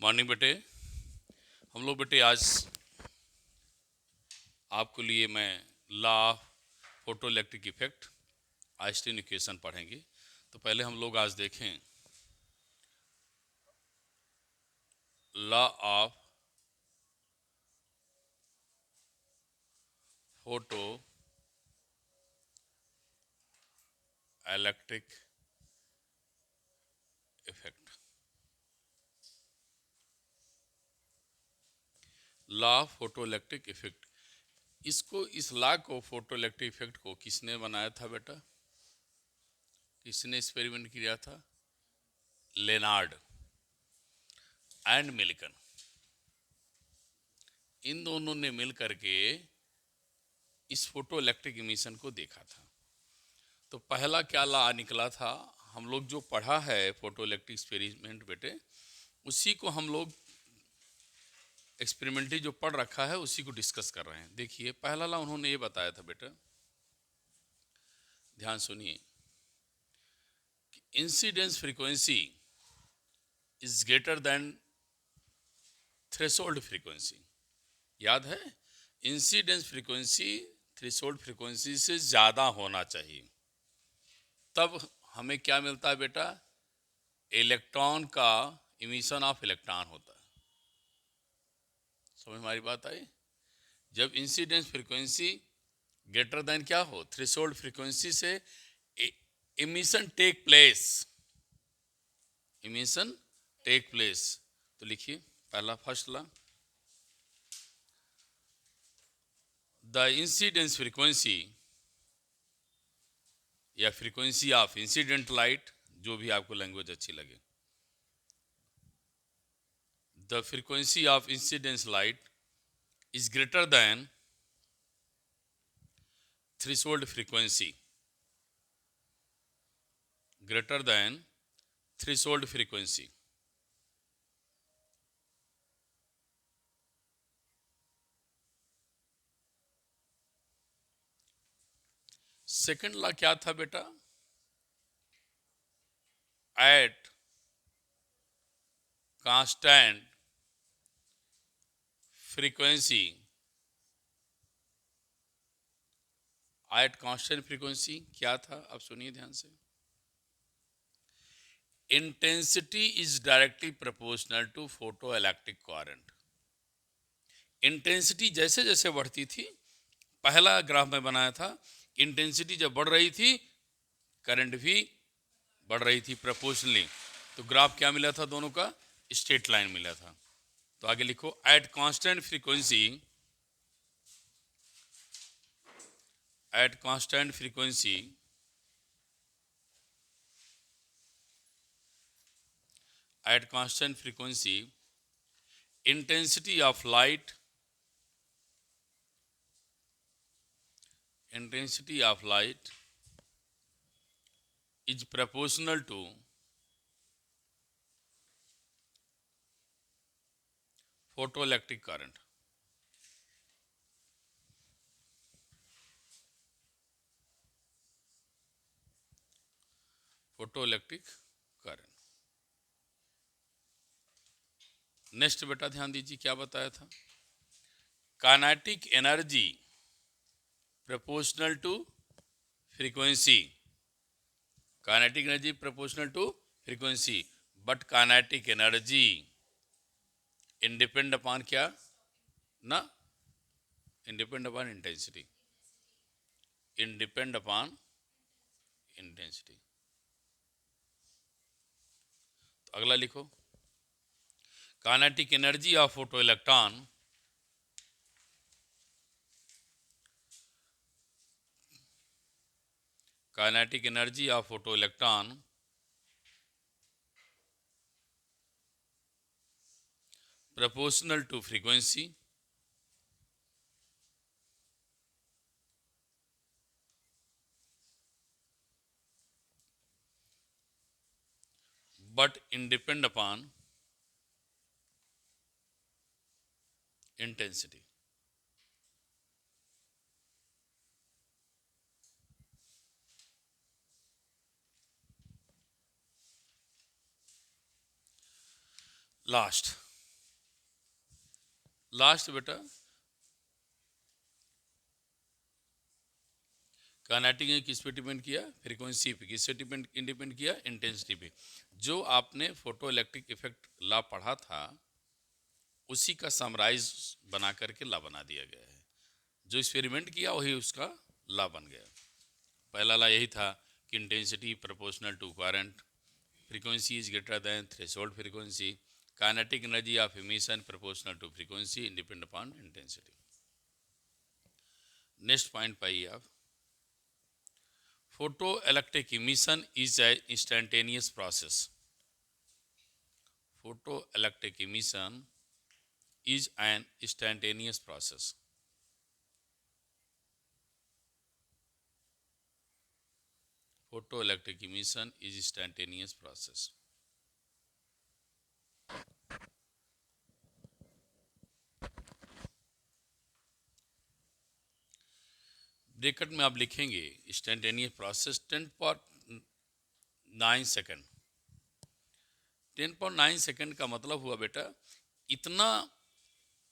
Morning बेटे। हम लोग बेटे आज आपको लिए मैं law of photoelectric effect Einstein equation पढ़ेंगे। तो पहले हम लोग आज देखें law of photo electric effect. Law of photo electric effect, इस लॉ को फोटो इलेक्ट्रिक इफेक्ट को किसने बनाया था बेटा? किसने एक्सपेरिमेंट किया था? Lenard and Milton. इन दोनों ने मिल करके इस फोटो इलेक्ट्रिक इमिशन को देखा था। तो पहला क्या लॉ निकला था? हम लोग जो पढ़ा है फोटो इलेक्ट्रिक एक्सपेरिमेंट बेटे, उसी को हम लोग एक्सपेरिमेंटली जो पढ़ रखा है उसी को डिस्कस कर रहे हैं। देखिए पहला लॉ उन्होंने ये बताया था बेटा, ध्यान सुनिए, incidence frequency is greater than threshold frequency. याद है? इंसिडेंस फ्रीक्वेंसी थ्रेशोल्ड फ्रीक्वेंसी से ज़्यादा होना चाहिए, तब हमें क्या मिलता है बेटा? इलेक्ट्रॉन का इमिशन ऑफ इलेक्ट्रॉन होता है। समझ हमारी बात आई? जब इंसिडेंस फ्रीक्वेंसी ग्रेटर देन क्या हो? थ्रेशोल्ड फ्रीक्वेंसी से emission take place, emission take place. तो लिखिए पहला first law, the incidence frequency या फ्रीक्वेंसी ऑफ इंसिडेंट लाइट, जो भी आपको लैंग्वेज अच्छी लगे, the frequency of incidence light is greater than threshold frequency, greater than threshold frequency। Second law क्या था बेटा? At constant frequency, at constant frequency क्या था? अब सुनिए ध्यान से, intensity is directly proportional to photo electric current. Intensity जैसे जैसे बढ़ती थी, पहला ग्राफ में बनाया था, इंटेंसिटी जब बढ़ रही थी करंट भी बढ़ रही थी प्रोपोर्शनली। तो ग्राफ क्या मिला था? दोनों का स्ट्रेट लाइन मिला था। तो आगे लिखो, eight constant frequency, at constant frequency at constant frequency intensity of light, intensity of light is proportional to photoelectric current। Photoelectric current. Next बेटा ध्यान दीजिए क्या बताया था? Kinetic energy proportional to frequency, kinetic energy proportional to frequency, but kinetic energy independent upon क्या ना? Independent upon intensity, independent upon intensity. तो अगला लिखो, kinetic energy of photoelectron, kinetic energy of photoelectron proportional to frequency but independent upon intensity। Last last बेटा kinetic ने किस पे depend किया, फ्रीक्वेंसी पे। किससे डिपेंड किया, इंटेंसिटी पे। जो आपने फोटो इलेक्ट्रिक इफेक्ट लॉ पढ़ा था उसी का समराइज बना करके लॉ बना दिया गया है। जो एक्सपेरिमेंट किया वही उसका लॉ बन गया। पहला लॉ यही था कि intensity proportional to current, frequency is greater than threshold frequency, kinetic energy of emission proportional to frequency independent upon intensity. Next point पाइए आप, photoelectric emission is an instantaneous process. Photoelectric emission is an instantaneous process. Photoelectric emission is instantaneous process. Bracket में आप लिखेंगे instantaneous process 10⁻9 second. 10⁻9 second का मतलब हुआ बेटा इतना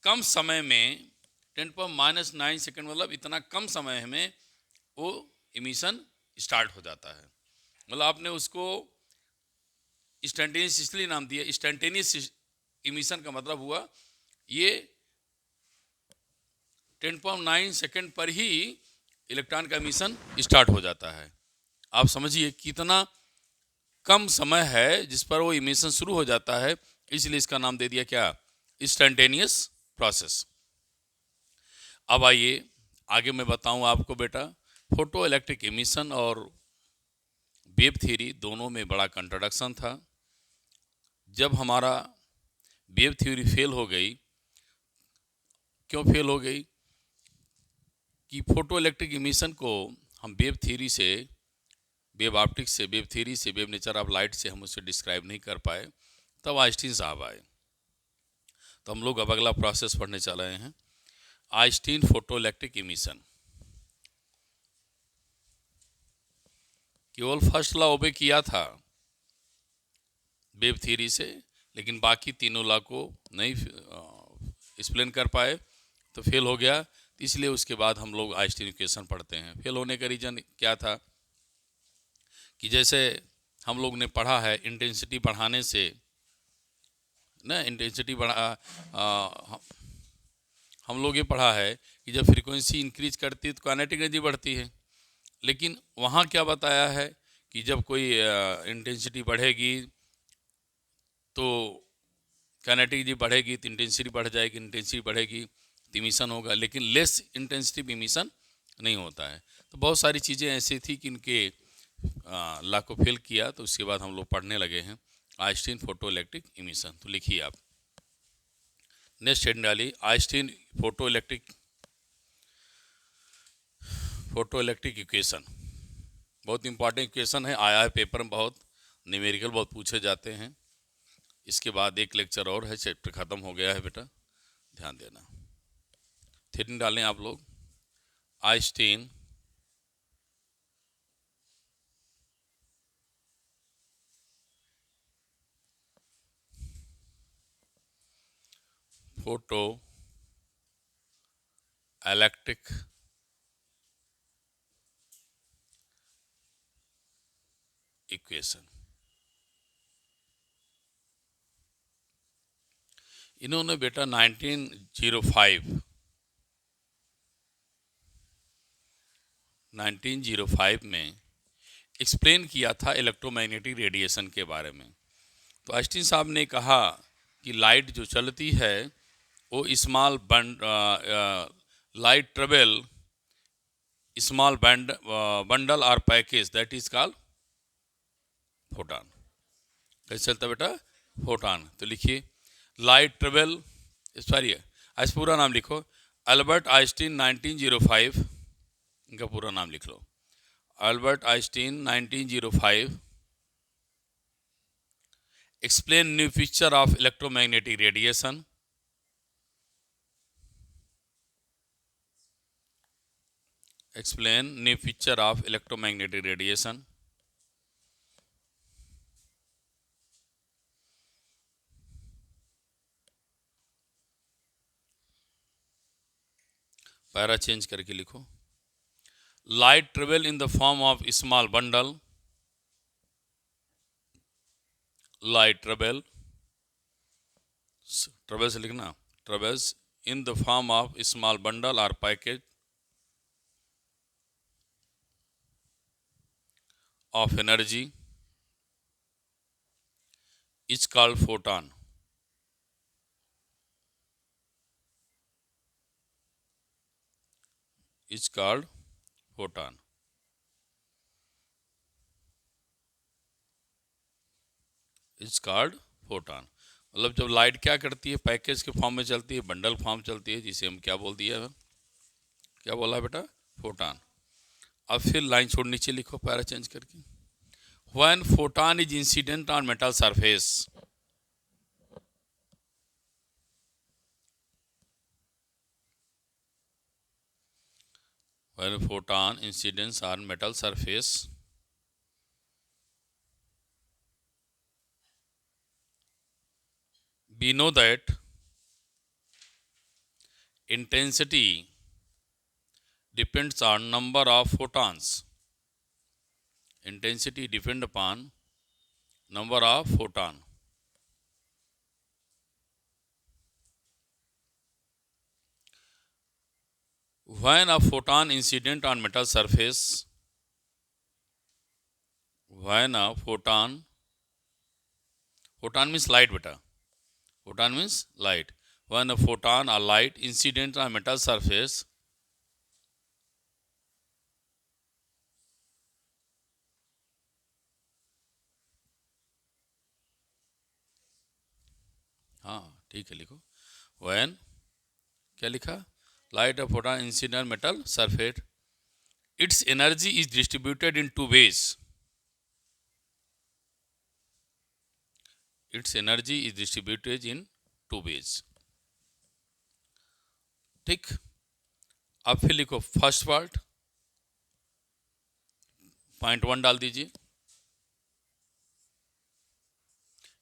कम समय में, 10⁻⁹ सेकेंड मतलब इतना कम समय में वो इमिशन स्टार्ट हो जाता है। मतलब आपने उसको इंस्टेंटेनियस इसलिए नाम दिया, इंस्टेंटेनियस इमिशन का मतलब हुआ ये 10⁻9 सेकेंड पर ही इलेक्ट्रॉन का इमिशन स्टार्ट हो जाता है। आप समझिए कितना कम समय है जिस पर वो इमिशन शुरू हो जाता है, इसलिए इसका नाम दे दिया क्या, इंस्टेंटेनियस प्रोसेस। अब आइए आगे मैं बताऊं आपको बेटा, फोटो इलेक्ट्रिक इमिशन और वेव थ्योरी दोनों में बड़ा कंट्राडिक्शन था। जब हमारा वेव थ्योरी फेल हो गई, क्यों फेल हो गई कि फोटो इलेक्ट्रिक इमिशन को हम वेव थ्योरी से, वेव ऑप्टिक्स से, वेव थ्योरी से, वेव नेचर ऑफ लाइट से हम उसे डिस्क्राइब नहीं कर पाए। तब आइंस्टीन साहब आए, तो हम लोग अब अगला प्रोसेस पढ़ने चल रहे हैं, आइंस्टीन फोटो इलेक्ट्रिक इमिशन। केवल फर्स्ट लॉ ओबे किया था वेव थ्योरी से, लेकिन बाकी तीनों लॉ को नहीं एक्सप्लेन कर पाए, तो फेल हो गया। इसलिए उसके बाद हम लोग आइंस्टीन इक्वेशन पढ़ते हैं। फेल होने का रीज़न क्या था कि जैसे हम लोग ने पढ़ा है इंटेंसिटी बढ़ाने से ना, इंटेंसिटी हम लोग ये पढ़ा है कि जब फ्रीक्वेंसी इंक्रीज करती है तो काइनेटिक एनर्जी बढ़ती है। लेकिन वहाँ क्या बताया है कि जब कोई इंटेंसिटी बढ़ेगी तो काइनेटिक एनर्जी बढ़ेगी, तो इंटेंसिटी बढ़ जाएगी, इंटेंसिटी बढ़ेगी तो इमिशन होगा, लेकिन लेस इंटेंसिटी इमिशन नहीं होता है। तो बहुत सारी चीज़ें ऐसी थी कि इनके लॉ को फेल किया। तो उसके बाद हम लोग पढ़ने लगे हैं आइंस्टीन फोटो इलेक्ट्रिक इमिशन। तो लिखिए आप, नेक्स्ट हेडिंग डालिए, आइंस्टीन फोटो इलेक्ट्रिक इक्वेशन। बहुत इंपॉर्टेंट इक्वेशन है, आया है पेपर में, बहुत न्यूमेरिकल बहुत पूछे जाते हैं। इसके बाद एक लेक्चर और है, चैप्टर ख़त्म हो गया है बेटा, ध्यान देना। हेडिंग डालें आप लोग, आइंस्टीन फोटो इलेक्ट्रिक इक्वेशन। इन्होंने बेटा 1905 में एक्सप्लेन किया था इलेक्ट्रोमैग्नेटिक रेडिएशन के बारे में। तो आइंस्टीन साहब ने कहा कि लाइट जो चलती है वो small light travel small bundle और package that is called photon. कैसे चलता बेटा, फोटॉन। तो लिखिए लाइट ट्रेवल, सॉरी आज पूरा नाम लिखो, अल्बर्ट आइंस्टीन 1905, इनका पूरा नाम लिख लो, Albert Einstein 1905 explain new feature of electromagnetic radiation, explain new feature of electromagnetic radiation, para change करके लिखो। Light travel in the form of small bundle, light travel, travel से लिखना, travels in the form of small bundle और package of energy is called photon. Is called photon. Is called photon. मतलब जब light क्या करती है, package के form में चलती है, बंडल फॉर्म चलती है, जिसे हम क्या बोल दिया है, क्या बोला है बेटा, फोटॉन। अब फिर लाइन छोड़ नीचे लिखो पैरा चेंज करके। When photon is incident on metal surface, when photon incidents on metal surface, we know that intensity depends on number of photons. Intensity depend upon number of photon. When a photon incident on metal surface, when a photon means light beta, photon means light. When a photon or light incident on metal surface, हाँ ठीक है लिखो। When क्या लिखा, light or photon incident on metal surface, its energy is distributed in two ways. Its energy is distributed in two ways. ठीक, अब फिर लिखो फर्स्ट पार्ट, पॉइंट 1 डाल दीजिए।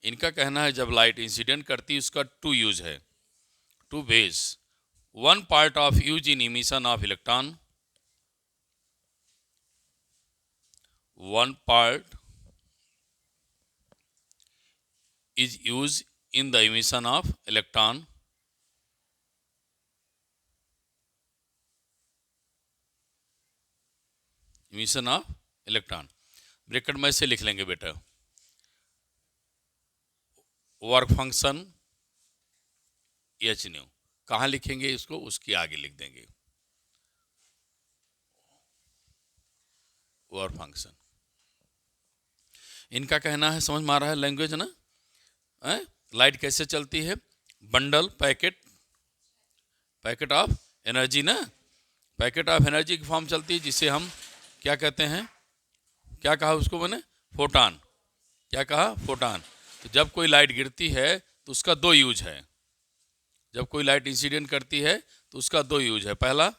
इनका कहना है जब लाइट इंसिडेंट करती है उसका टू यूज है, two ways. One part of use in emission of electron, one part is used in the emission of electron, emission of electron। Bracket में से लिख लेंगे बेटा, वर्क फंक्शन एच न्यू। कहाँ लिखेंगे इसको, उसके आगे लिख देंगे वर्क फंक्शन। इनका कहना है, समझ में आ रहा है लैंग्वेज ना, लाइट कैसे चलती है, बंडल पैकेट ऑफ एनर्जी ना, पैकेट ऑफ एनर्जी की फॉर्म चलती है, जिसे हम क्या कहते हैं, क्या कहा उसको मैंने, फोटॉन। क्या कहा, फोटॉन। तो जब कोई लाइट गिरती है तो उसका दो यूज है, जब कोई लाइट इंसिडेंट करती है तो उसका दो यूज है। पहला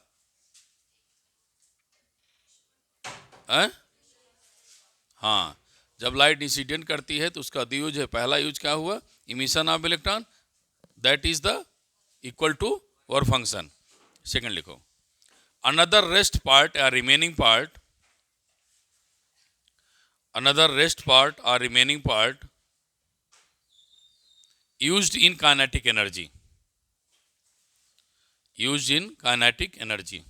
हाँ, जब लाइट इंसिडेंट करती है तो उसका दो यूज है। पहला यूज क्या हुआ, emission of electron, that is the equal to work function. Second लिखो, another rest part or remaining part, another rest part or remaining part used in kinetic energy, used in kinetic energy।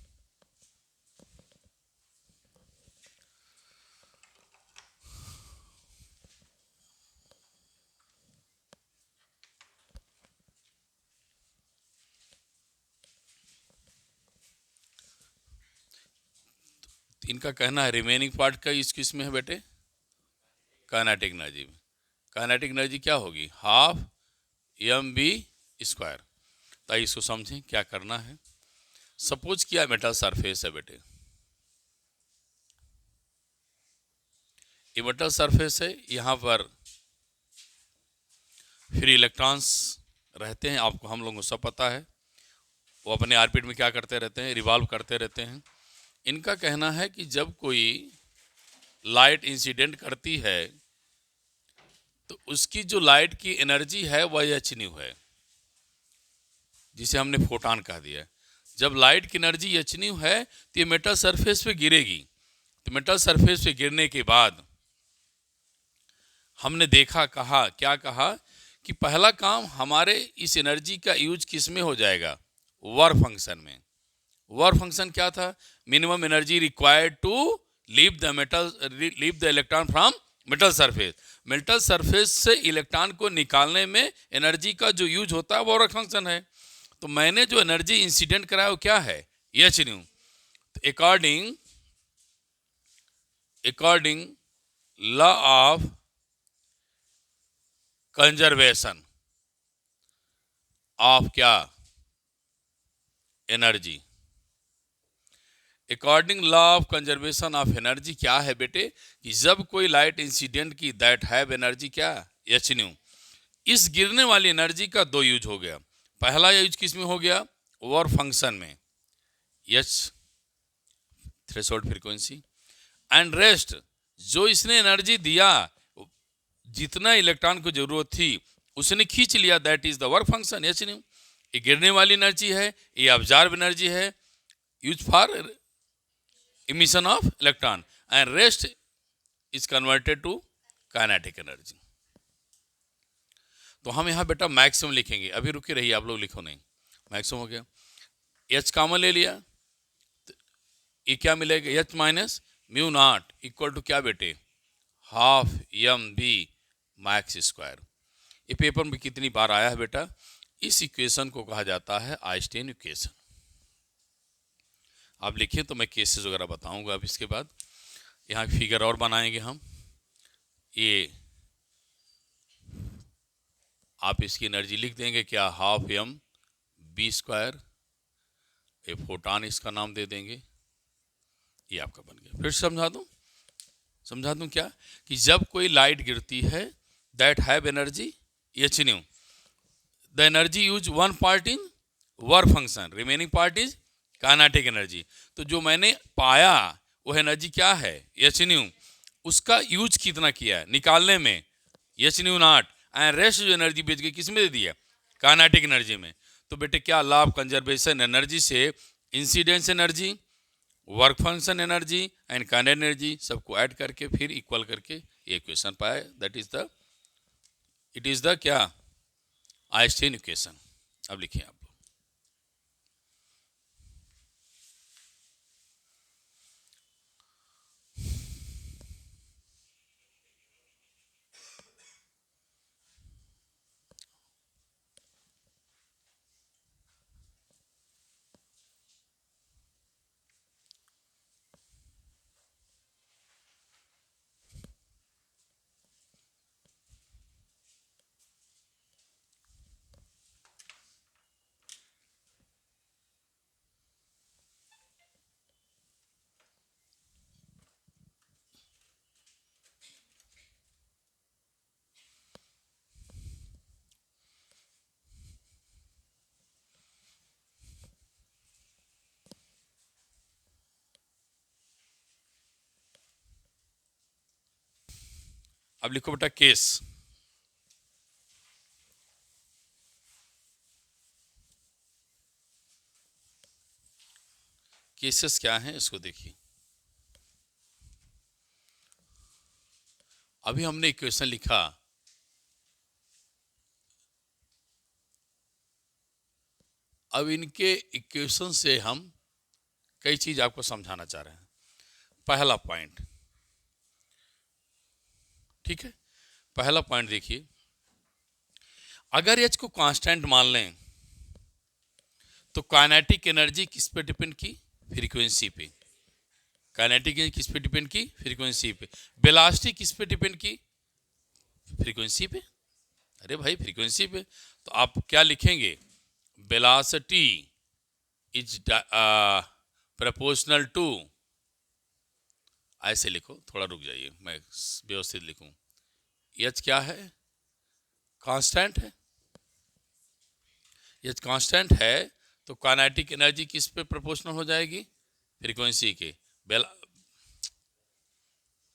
इनका कहना है remaining part का use किस में है बेटे, kinetic energy में। काइनेटिक एनर्जी क्या होगी, हाफ mv²। तो इसको समझें क्या करना है। सपोज किया मेटल सरफेस है बेटे, ये मेटल सरफेस है, यहाँ पर फ्री इलेक्ट्रॉन्स रहते हैं, आपको हम लोगों को सब पता है, वो अपने ऑर्बिट में क्या करते रहते हैं, रिवॉल्व करते रहते हैं। इनका कहना है कि जब कोई लाइट इंसिडेंट करती है तो उसकी जो लाइट की एनर्जी है वह एच न्यू है, जिसे हमने फोटॉन कह दिया। जब लाइट की एनर्जी एच न्यू है तो ये मेटल सरफेस पे गिरेगी। तो मेटल सरफेस पे गिरने के बाद हमने देखा, कहा क्या कहा कि पहला काम हमारे इस एनर्जी का यूज किस में हो जाएगा, वर्क फंक्शन में। वर्क फंक्शन क्या था, minimum energy required to leave the electron from metal surface. Metal surface से इलेक्ट्रॉन को निकालने में एनर्जी का जो यूज होता है वो वर्क फंक्शन है। तो मैंने जो एनर्जी इंसिडेंट कराया वो क्या है, H nu. According law of conservation of क्या, energy. According law of conservation of energy क्या है बेटे, कि जब कोई लाइट इंसिडेंट की दैट हैव एनर्जी क्या, एच न्यू। इस गिरने वाली एनर्जी का दो यूज हो गया। पहला यूज किस में हो गया, वर्क फंक्शन में, H threshold frequency, and rest जो इसने एनर्जी दिया, जितना इलेक्ट्रॉन को जरूरत थी उसने खींच लिया, that is the work function H new. ये गिरने वाली एनर्जी है, ये ऑब्जर्व एनर्जी है, use for emission of electron, and rest is converted to kinetic energy। तो हम यहाँ बेटा मैक्सिमम लिखेंगे, अभी रुके रहिए आप लोग, लिखो नहीं, मैक्सिमम हो गया। एच कॉमन ले लिया तो ये क्या मिलेगा, h minus mu naught equal to क्या बेटे, half m v max square. ये पेपर में कितनी बार आया है बेटा, इस इक्वेशन को कहा जाता है आइंस्टाइन इक्वेशन। आप लिखें तो मैं केसेस वगैरह बताऊंगा। अब इसके बाद यहाँ फिगर और बनाएंगे हम। ये आप इसकी एनर्जी लिख देंगे क्या, हाफ एम बी स्क्वायर, ए फोटॉन इसका नाम दे देंगे, ये आपका बन गया। फिर समझा दूं क्या, कि जब कोई लाइट गिरती है that have energy H new, the energy use one part in work function, remaining part is kinetic energy. तो जो मैंने पाया वो एनर्जी क्या है, एच न्यू, उसका यूज कितना किया है निकालने में, H nu not, and rest जो एनर्जी बेच के किस में दे दिया, काइनेटिक एनर्जी में। तो बेटे क्या, लॉ ऑफ कंजर्वेशन एनर्जी से incidence energy, work function energy and kinetic energy सबको ऐड करके फिर इक्वल करके ये इक्वेशन पाया, that is the, it is the क्या, आइंस्टाइन इक्वेशन। अब लिखिए आप, अब लिखो बेटा केस। केसेस क्या हैं इसको देखिए। अभी हमने इक्वेशन लिखा, अब इनके इक्वेशन से हम कई चीज आपको समझाना चाह रहे हैं। पहला पॉइंट, ठीक है, पहला पॉइंट देखिए, अगर एच को कांस्टेंट मान लें तो काइनेटिक एनर्जी किस पे डिपेंड की, फ्रीक्वेंसी पे। काइनेटिक एनर्जी किस पे डिपेंड की, फ्रीक्वेंसी पे। वेलोसिटी किस पे डिपेंड की, फ्रीक्वेंसी पे। अरे भाई फ्रीक्वेंसी पे, तो आप क्या लिखेंगे, वेलोसिटी इज प्रोपोर्शनल टू, ऐसे लिखो, थोड़ा रुक जाइए मैं व्यवस्थित लिखूं। एच क्या है, कांस्टेंट है, एच कांस्टेंट है तो काइनेटिक एनर्जी किस पे प्रोपोर्शनल हो जाएगी, फ्रीक्वेंसी के।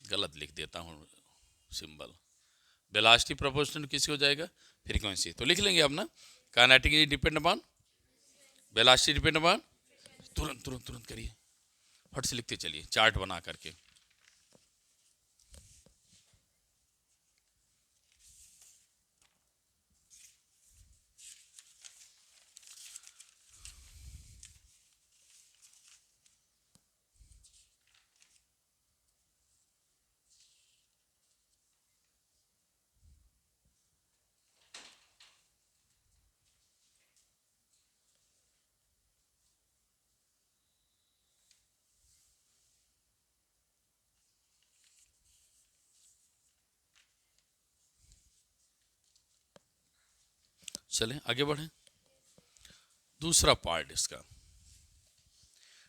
गलत लिख देता हूँ सिंबल, वेलोसिटी प्रोपोर्शनल किसको हो जाएगा, फ्रीक्वेंसी। तो लिख लेंगे अब ना, kinetic energy depend upon velocity, depend upon तुरंत तुरंत तुरंत करिए, फट से लिखते चलिए चार्ट बना करके। चलें आगे बढ़ें। दूसरा पार्ट इसका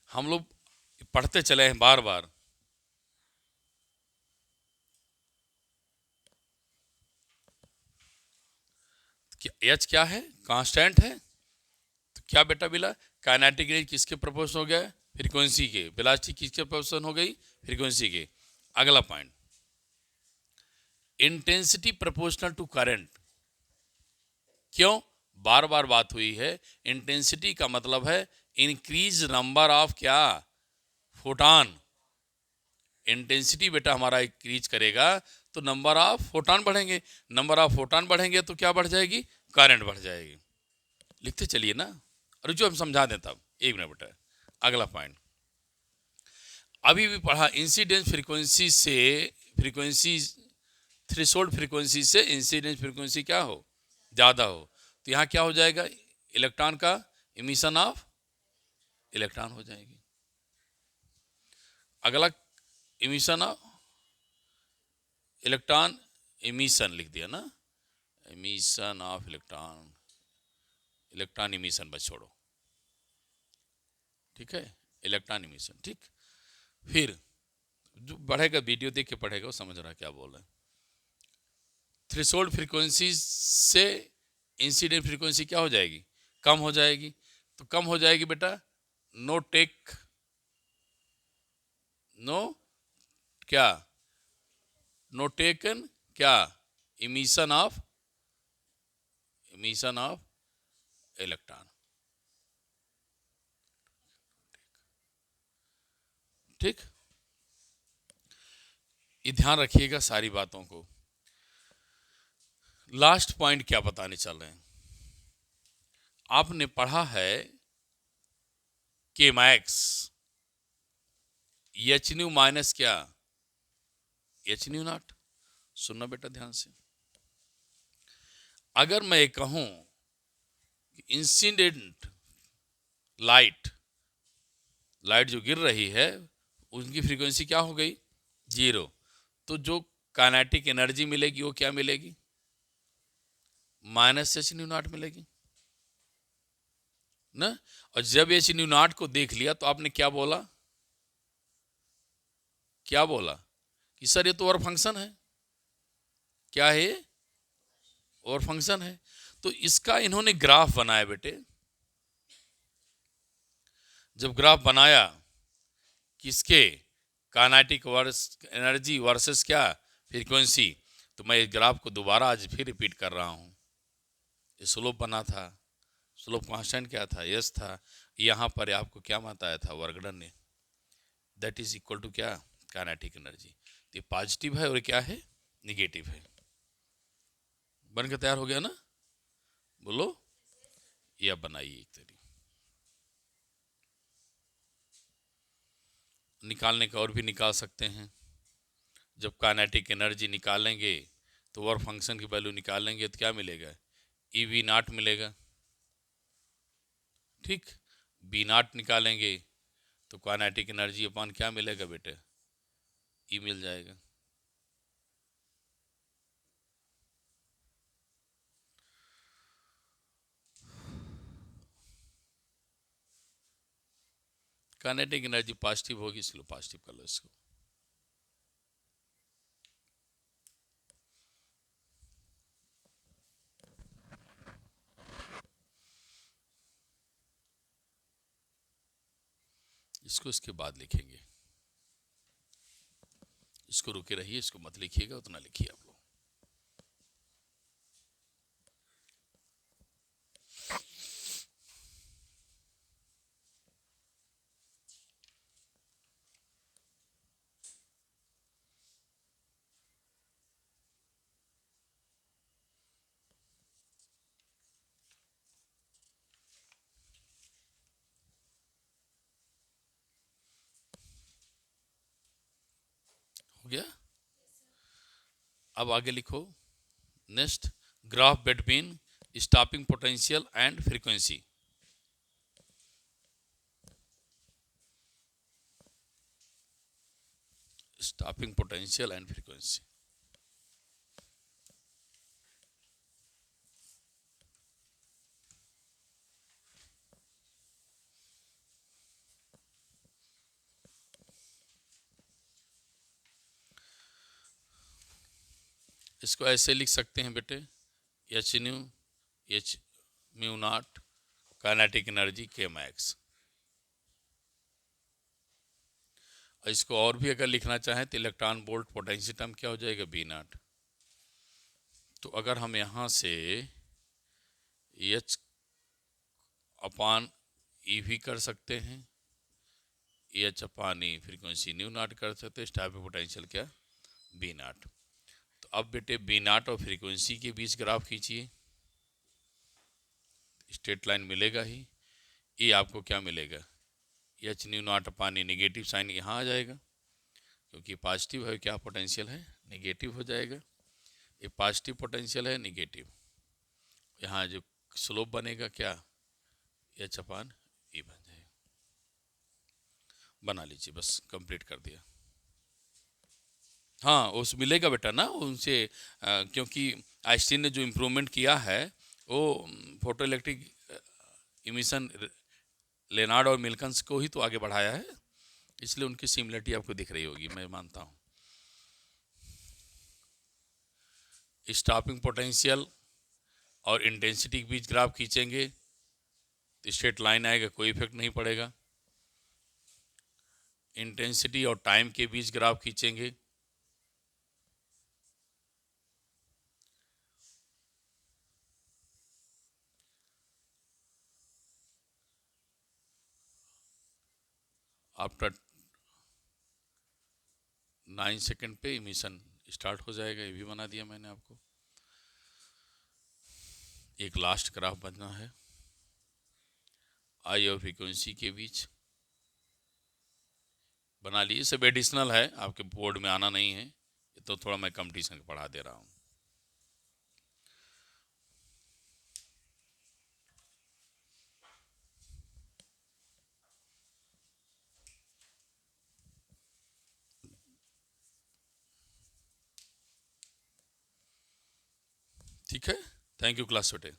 हम लोग पढ़ते चले हैं बार बार। एच क्या है? कांस्टेंट है। तो क्या बेटा मिला? काइनेटिक एनर्जी किसके प्रोपोर्शन हो गया? फ्रीक्वेंसी के। वेलोसिटी किसके प्रोपोर्शन हो गई? फ्रीक्वेंसी के। अगला point, intensity proportional to current. क्यों? बार बार बात हुई है, इंटेंसिटी का मतलब है इंक्रीज नंबर ऑफ क्या? फोटॉन। इंटेंसिटी बेटा हमारा इंक्रीज करेगा तो नंबर ऑफ फोटॉन बढ़ेंगे, नंबर ऑफ फोटॉन बढ़ेंगे तो क्या बढ़ जाएगी? करंट बढ़ जाएगी। लिखते चलिए ना, और जो हम समझा दें तब। एक मिनट बेटा, अगला पॉइंट अभी भी पढ़ा, इंसिडेंस फ्रीक्वेंसी से फ्रीक्वेंसी, थ्रेशोल्ड फ्रीक्वेंसी से इंसिडेंस फ्रीक्वेंसी क्या हो? ज़्यादा हो तो यहाँ क्या हो जाएगा? इलेक्ट्रॉन का इमिशन ऑफ इलेक्ट्रॉन हो जाएगी। अगला इमिशन ऑफ इलेक्ट्रॉन, इमिशन लिख दिया ना, emission of electron, electron emission बस छोड़ो, ठीक है, इलेक्ट्रॉन इमिशन। ठीक, फिर जो बढ़ेगा वीडियो देख के पढ़ेगा वो समझ रहा है क्या बोल रहे हैं। थ्रेशोल्ड फ्रीक्वेंसी से इंसिडेंट फ्रीक्वेंसी क्या हो जाएगी? कम हो जाएगी। तो कम हो जाएगी बेटा, नो टेक, नो क्या? नो टेकन क्या? Emission of electron. ठीक, ये ध्यान रखिएगा सारी बातों को। लास्ट पॉइंट क्या बताने चल रहे हैं, आपने पढ़ा है के मैक्स एच न्यू माइनस क्या? H nu not. सुनना बेटा ध्यान से, अगर मैं कहूं इंसिडेंट लाइट, लाइट जो गिर रही है उनकी फ्रीक्वेंसी क्या हो गई? 0। तो जो काइनेटिक एनर्जी मिलेगी वो क्या मिलेगी? माइनस एच न्यू नॉट मिलेगी ना। और जब एच न्यू नॉट को देख लिया तो आपने क्या बोला? क्या बोला कि सर ये तो और फंक्शन है। क्या है ये? और फंक्शन है। तो इसका इन्होंने ग्राफ बनाया बेटे। जब ग्राफ बनाया किसके? काइनेटिक वर्स एनर्जी वर्सेस क्या? फ्रीक्वेंसी। तो मैं इस ग्राफ को दोबारा आज फिर रिपीट कर रहा हूं। ये स्लोप बना था, स्लोप कांस्टेंट क्या था? यस था। यहाँ पर आपको क्या बताया था वर्कडन ने? दैट इज इक्वल टू क्या? Kinetic energy. तो ये पॉजिटिव है और क्या है? निगेटिव है। बनकर तैयार हो गया ना? बोलो, ये अब बनाइए एक तरीके निकालने का, और भी निकाल सकते हैं। जब काइनेटिक एनर्जी निकालेंगे तो वर्क फंक्शन की वैल्यू निकालेंगे तो क्या मिलेगा? ई वी नाट मिलेगा। ठीक, बी नाट निकालेंगे तो काइनेटिक एनर्जी अपॉन क्या मिलेगा बेटे? ई मिल जाएगा। काइनेटिक एनर्जी पॉजिटिव होगी इसलिए पॉजिटिव कर लो इसको। इसको इसके बाद लिखेंगे, इसको रुके रहिए, इसको मत लिखिएगा, उतना लिखिए आप लोग। हो गया। अब आगे लिखो next, graph between stopping potential and frequency. Stopping potential and frequency. इसको ऐसे लिख सकते हैं बेटे, H new H mu naught kinetic energy के मैक्स। इसको और भी अगर लिखना चाहें तो इलेक्ट्रॉन वोल्ट पोटेंशियल टर्म क्या हो जाएगा, बी नॉट। तो अगर हम यहाँ से एच अपान ई भी कर सकते हैं, h upon e frequency nu naught कर सकते हैं, स्टॉपिंग पोटेंशियल क्या, बी नॉट। तो अब बेटे बी नॉट और फ्रीक्वेंसी के बीच ग्राफ खींचिए, स्ट्रेट लाइन मिलेगा ही। ये आपको क्या मिलेगा, h nu naught upon e, negative sign यहाँ आ जाएगा क्योंकि पॉजिटिव है, क्या पोटेंशियल है, निगेटिव हो जाएगा। ये पॉजिटिव पोटेंशियल है, निगेटिव। यहाँ जो स्लोप बनेगा क्या, एच अपान ई बन जाएगा। बना लीजिए, बस कंप्लीट कर दिया। हाँ उस मिलेगा बेटा ना उनसे, क्योंकि आइंस्टीन ने जो इम्प्रूवमेंट किया है वो फोटो इलेक्ट्रिक इमिशन लेनार्ड और मिल्कन्स को ही तो आगे बढ़ाया है, इसलिए उनकी सिमिलरिटी आपको दिख रही होगी, मैं मानता हूँ। स्टॉपिंग पोटेंशियल और इंटेंसिटी के बीच ग्राफ खींचेंगे तो स्ट्रेट लाइन आएगा, कोई इफेक्ट नहीं पड़ेगा। इंटेंसिटी और टाइम के बीच ग्राफ खींचेंगे आफ्टर 9 सेकंड पे इमिशन स्टार्ट हो जाएगा, ये भी बना दिया मैंने आपको। एक लास्ट ग्राफ बनना है आई और फ्रीक्वेंसी के बीच, बना लीजिए। सब एडिशनल है, आपके बोर्ड में आना नहीं है, ये तो थोड़ा मैं कंपटीशन पढ़ा दे रहा हूँ। ठीक है, थैंक यू क्लास बेटे।